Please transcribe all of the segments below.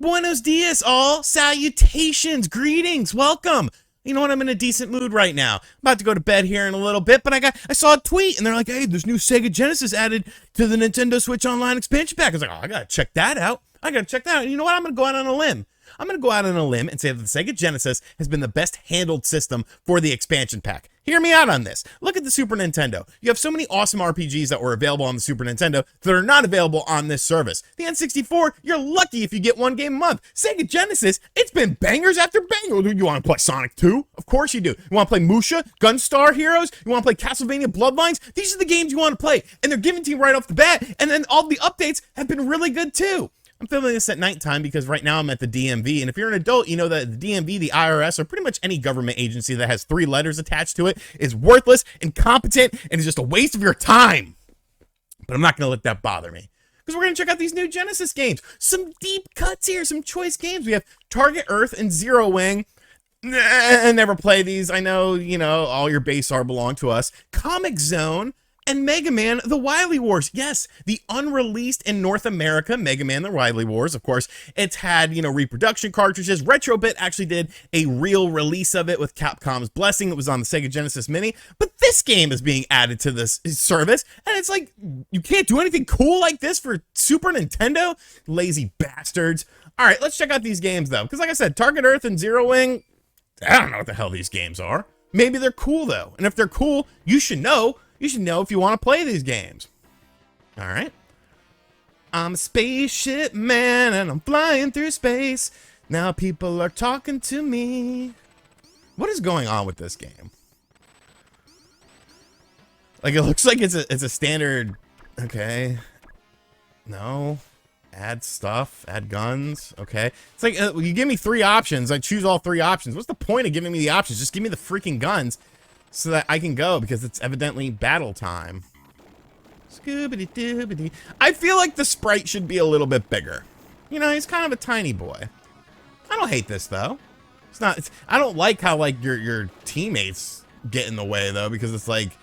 Buenos dias, all. Salutations, greetings, welcome. You know what? I'm in a decent mood right now. I'm about to go to bed here in a little bit, but I saw a tweet, and they're like, hey, there's new Sega Genesis added to the Nintendo Switch Online expansion pack. I was like, oh, I gotta check that out. And you know what? I'm gonna go out on a limb. I'm gonna go out on a limb and say that the Sega Genesis has been the best handled system for the expansion pack. Hear me out on this. Look at the Super Nintendo. You have so many awesome RPGs that were available on the Super Nintendo that are not available on this service. The N64, you're lucky if you get one game a month. Sega Genesis, it's been bangers after bangers. You want to play Sonic 2? Of course you do. You want to play Musha, Gunstar Heroes? You want to play Castlevania Bloodlines? These are the games you want to play, and they're given to you right off the bat, and then all the updates have been really good too. I'm filming this at nighttime because right now I'm at the DMV, and if you're an adult, you know that the DMV, the IRS, or pretty much any government agency that has 3 letters attached to it is worthless, incompetent, and is just a waste of your time. But I'm not going to let that bother me, because we're going to check out these new Genesis games. Some deep cuts here, some choice games. We have Target Earth and Zero Wing. I never play these. I know, all your base are belong to us. Comic Zone. And Mega Man The Wily Wars. Yes, the unreleased in North America Mega Man The Wily Wars. Of course, it's had, reproduction cartridges. Retrobit actually did a real release of it with Capcom's blessing. It was on the Sega Genesis Mini. But this game is being added to this service. And it's like, you can't do anything cool like this for Super Nintendo? Lazy bastards. All right, let's check out these games, though. Because like I said, Target Earth and Zero Wing, I don't know what the hell these games are. Maybe they're cool, though. And if they're cool, you should know. You should know if you want to play these games. All right. I'm a spaceship man and I'm flying through space. Now people are talking to me. What is going on with this game? Like, it looks like it's a standard. Okay. No. Add stuff. Add guns. Okay. It's like you give me 3 options. I choose all 3 options. What's the point of giving me the options? Just give me the freaking guns. So that I can go, because it's evidently battle time. Scooby-Doo-Doo-Doo. I feel like the sprite should be a little bit bigger. He's kind of a tiny boy. I don't hate this, though. I don't like how, your teammates get in the way, though, because it's like,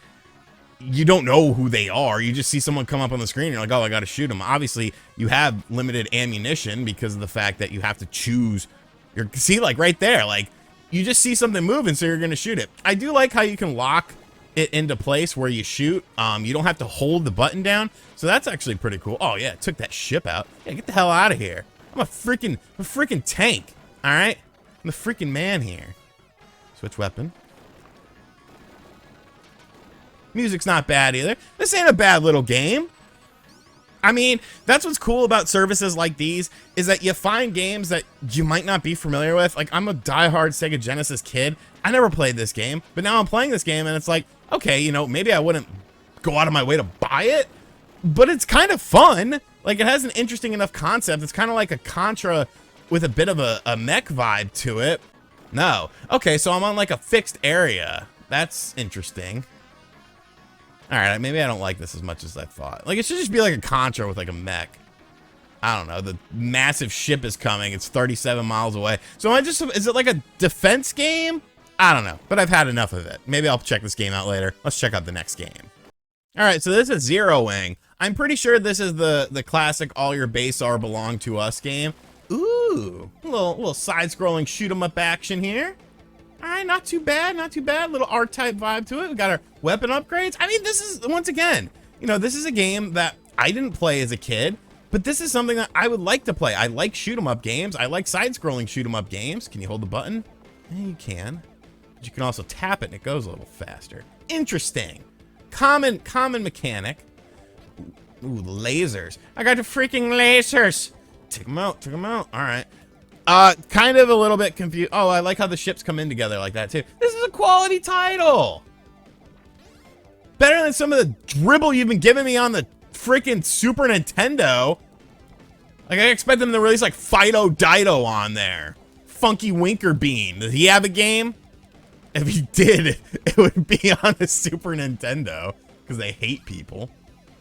you don't know who they are. You just see someone come up on the screen, and you're like, oh, I gotta shoot them. Obviously, you have limited ammunition because of the fact that you have to choose see, right there, you just see something moving, so you're going to shoot it. I do like how you can lock it into place where you shoot. You don't have to hold the button down, so that's actually pretty cool. Oh, yeah, it took that ship out. Yeah, get the hell out of here. I'm a freaking tank, all right? I'm the freaking man here. Switch weapon. Music's not bad either. This ain't a bad little game. I mean, that's what's cool about services like these, is that you find games that you might not be familiar with. Like, I'm a diehard Sega Genesis kid. I never played this game, but now I'm playing this game, and it's like, okay, maybe I wouldn't go out of my way to buy it, but it's kind of fun. Like, it has an interesting enough concept. It's kind of like a Contra with a bit of a mech vibe to it. No. Okay, so I'm on, a fixed area. That's interesting. All right, maybe I don't like this as much as I thought. It should just be like a Contra with a mech. I don't know. The massive ship is coming. It's 37 miles away. So is it like a defense game? I don't know, but I've had enough of it. Maybe I'll check this game out later. Let's check out the next game. All right, so this is Zero Wing. I'm pretty sure this is the classic all your base are belong to us game. Ooh, a little side-scrolling shoot 'em up action here. All right, not too bad, not too bad. Little R-type vibe to it. We got our weapon upgrades. I mean, this is, once again, this is a game that I didn't play as a kid, but this is something that I would like to play. I like shoot-'em-up games. I like side-scrolling shoot-'em-up games. Can you hold the button? Yeah, you can. But you can also tap it, and it goes a little faster. Interesting. Common mechanic. Ooh, lasers. I got the freaking lasers. Take them out, All right. Kind of a little bit confused. Oh, I like how the ships come in together like that, too. This is a quality title. Better than some of the dribble you've been giving me on the freaking Super Nintendo. I expect them to release, Fido Dido on there. Funky Winker Bean. Does he have a game? If he did, it would be on the Super Nintendo, because they hate people.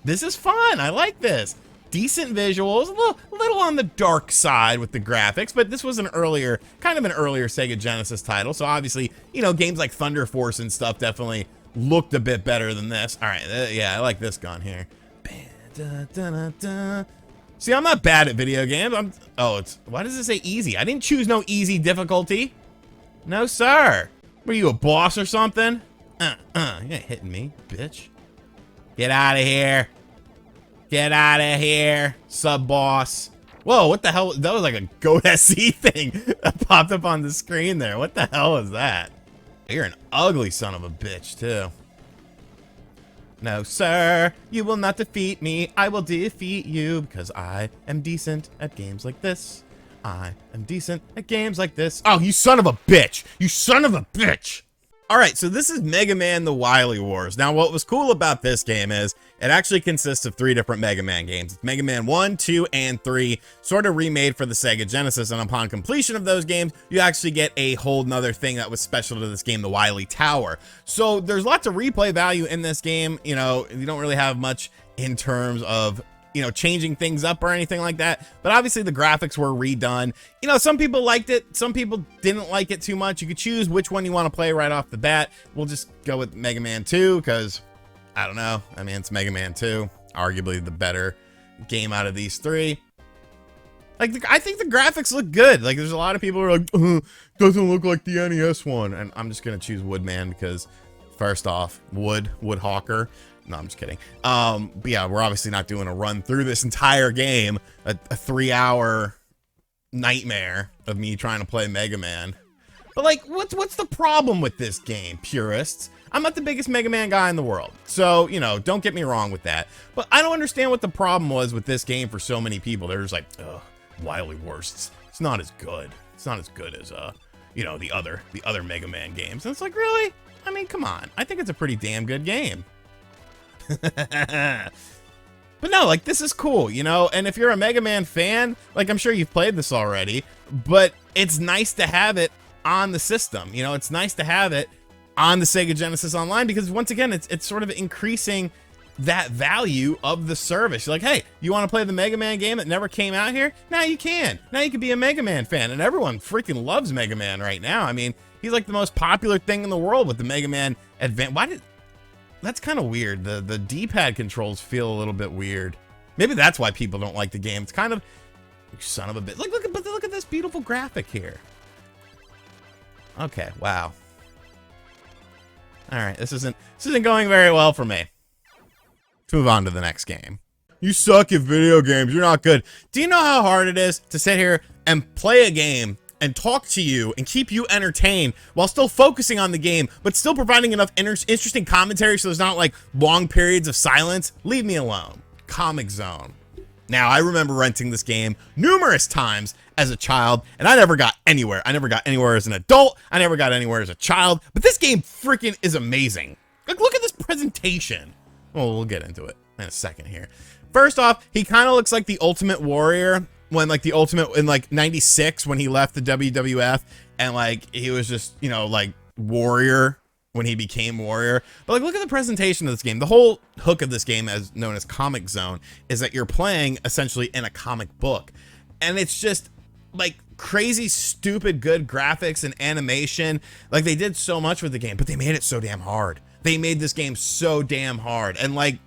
This is fun. I like this. Decent visuals, a little on the dark side with the graphics, but this was kind of an earlier Sega Genesis title, so obviously, games like Thunder Force and stuff definitely looked a bit better than this. All right, yeah, I like this gun here. See, I'm not bad at video games. Why does it say easy? I didn't choose no easy difficulty. No, sir. Were you a boss or something? You ain't hitting me, bitch. Get out of here. Get out of here, sub-boss. Whoa, what the hell? That was like a Goat SC thing that popped up on the screen there. What the hell is that? You're an ugly son of a bitch, too. No, sir, you will not defeat me. I will defeat you because I am decent at games like this. I am decent at games like this. Oh, you son of a bitch. You son of a bitch. All right, so this is Mega Man The Wily Wars. Now, what was cool about this game is it actually consists of 3 different Mega Man games. It's Mega Man 1, 2, and 3, sort of remade for the Sega Genesis, and upon completion of those games, you actually get a whole nother thing that was special to this game, the Wily Tower. So there's lots of replay value in this game. You know, you don't really have much in terms of, you know, changing things up or anything like that. But obviously the graphics were redone. You know, some people liked it. Some people didn't like it too much. You could choose which one you want to play right off the bat. We'll just go with Mega Man 2 because, I don't know. I mean, it's Mega Man 2. Arguably the better game out of these 3. Like, I think the graphics look good. Like, there's a lot of people who are like, doesn't look like the NES one. And I'm just going to choose Woodman because, first off, Woodhawker. No, I'm just kidding. But yeah, we're obviously not doing a run through this entire game, a 3-hour nightmare of me trying to play Mega Man. But like, what's the problem with this game, purists? I'm not the biggest Mega Man guy in the world, so, you know, don't get me wrong with that. But I don't understand what the problem was with this game for so many people. They're just like, ugh, Wily Wars. It's not as good. It's not as good as, you know, the other Mega Man games. And it's like, really? I mean, come on. I think it's a pretty damn good game. But no, like, this is cool, you know, and if you're a Mega Man fan, like, I'm sure you've played this already, but it's nice to have it on the system. You know, it's nice to have it on the Sega Genesis Online because, once again, it's sort of increasing that value of the service. You're like, hey, you want to play the Mega Man game that never came out here? Now you can. Now you can be a Mega Man fan, and everyone freaking loves Mega Man right now. I mean, he's like the most popular thing in the world with the Mega Man Advance. That's kind of weird. The D-pad controls feel a little bit weird. Maybe that's why people don't like the game. It's kind of, you son of a bitch. Look at this beautiful graphic here. Okay, wow. All right, this isn't going very well for me. Let's move on to the next game. You suck at video games. You're not good. Do you know how hard it is to sit here and play a game and talk to you and keep you entertained while still focusing on the game, but still providing enough interesting commentary so there's not like long periods of silence? Leave me alone. Comic Zone. Now, I remember renting this game numerous times as a child, and I never got anywhere. I never got anywhere as an adult. I never got anywhere as a child, but this game freaking is amazing. Like, look at this presentation. Well, we'll get into it in a second here. First off, he kind of looks like the Ultimate Warrior when, like, the Ultimate in, like, 96 when he left the WWF and, like, he was just, you know, like, Warrior when he became Warrior. But, like, look at the presentation of this game. The whole hook of this game, as known as Comic Zone, is that you're playing essentially in a comic book. And it's just, like, crazy, stupid, good graphics and animation. Like, they did so much with the game, but they made it so damn hard. They made this game so damn hard. And, like,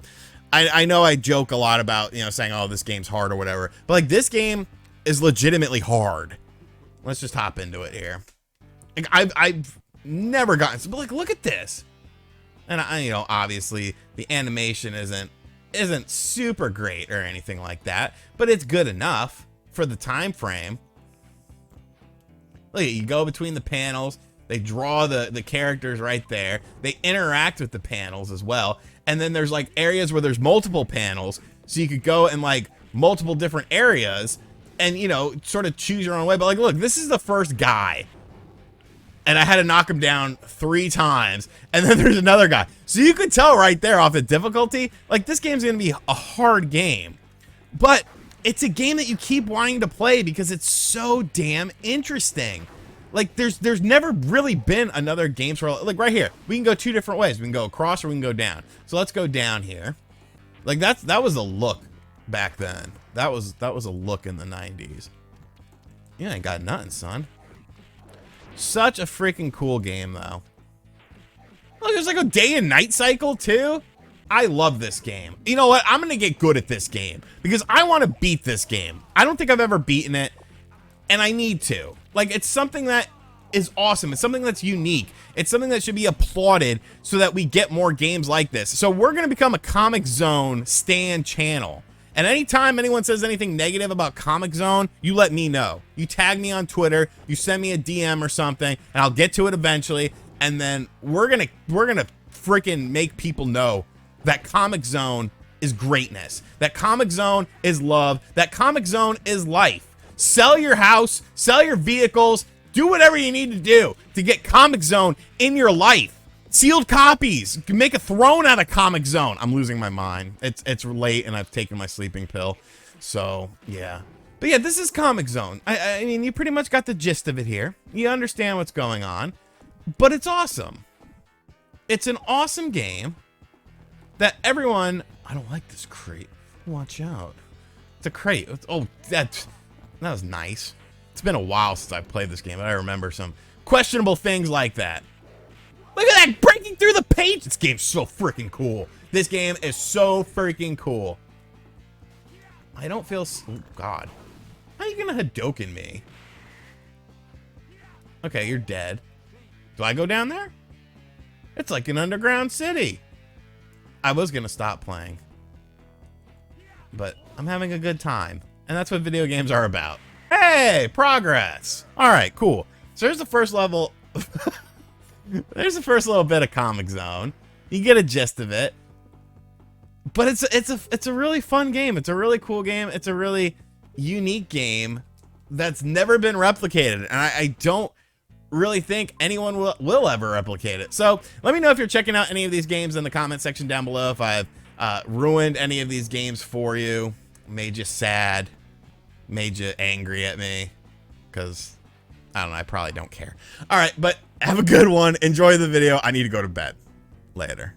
I know I joke a lot about, you know, saying, oh, this game's hard or whatever, but like, this game is legitimately hard. Let's just hop into it here. Like, I've never gotten, but like, look at this. And you know, obviously the animation isn't super great or anything like that, but it's good enough for the time frame. Look, you go between the panels. They draw the characters right there. They interact with the panels as well. And then there's like areas where there's multiple panels. So you could go in like multiple different areas and, you know, sort of choose your own way. But like, look, this is the first guy. And I had to knock him down 3 times. And then there's another guy. So you could tell right there off the difficulty, like, this game's going to be a hard game. But it's a game that you keep wanting to play because it's so damn interesting. Like, there's never really been another game where, like, right here, we can go 2 different ways. We can go across or we can go down. So let's go down here. Like, that was a look back then. That was a look in the 90s. You ain't got nothing, son. Such a freaking cool game, though. Look, there's like a day and night cycle, too. I love this game. You know what? I'm going to get good at this game because I want to beat this game. I don't think I've ever beaten it, and I need to. Like, it's something that is awesome. It's something that's unique. It's something that should be applauded so that we get more games like this. So we're going to become a Comic Zone stan channel. And anytime anyone says anything negative about Comic Zone, you let me know. You tag me on Twitter, you send me a DM or something, and I'll get to it eventually. And then we're gonna freaking make people know that Comic Zone is greatness. That Comic Zone is love. That Comic Zone is life. Sell your house, sell your vehicles, do whatever you need to do to get Comic Zone in your life. Sealed copies. You can make a throne out of Comic Zone. I'm losing my mind. It's late and I've taken my sleeping pill. So, yeah. But yeah, this is Comic Zone. I mean, you pretty much got the gist of it here. You understand what's going on. But it's awesome. It's an awesome game that everyone... I don't like this crate. Watch out. It's a crate. Oh, that was nice. It's been a while since I played this game, but I remember some questionable things like that. Look at that, breaking through the page. This game's so freaking cool. This game is so freaking cool. I don't feel... Oh, God. How are you gonna Hadouken me? Okay, you're dead. Do I go down there? It's like an underground city. I was gonna stop playing. But I'm having a good time. And that's what video games are about. Hey, progress. All right, cool. So here's the first level... There's the first little bit of Comic Zone. You get a gist of it. But it's a really fun game. It's a really cool game. It's a really unique game that's never been replicated. And I don't really think anyone will ever replicate it. So let me know if you're checking out any of these games in the comment section down below. If I've ruined any of these games for you, made you sad, made you angry at me, because I don't know, I probably don't care. All right, but have a good one. Enjoy the video. I need to go to bed. Later.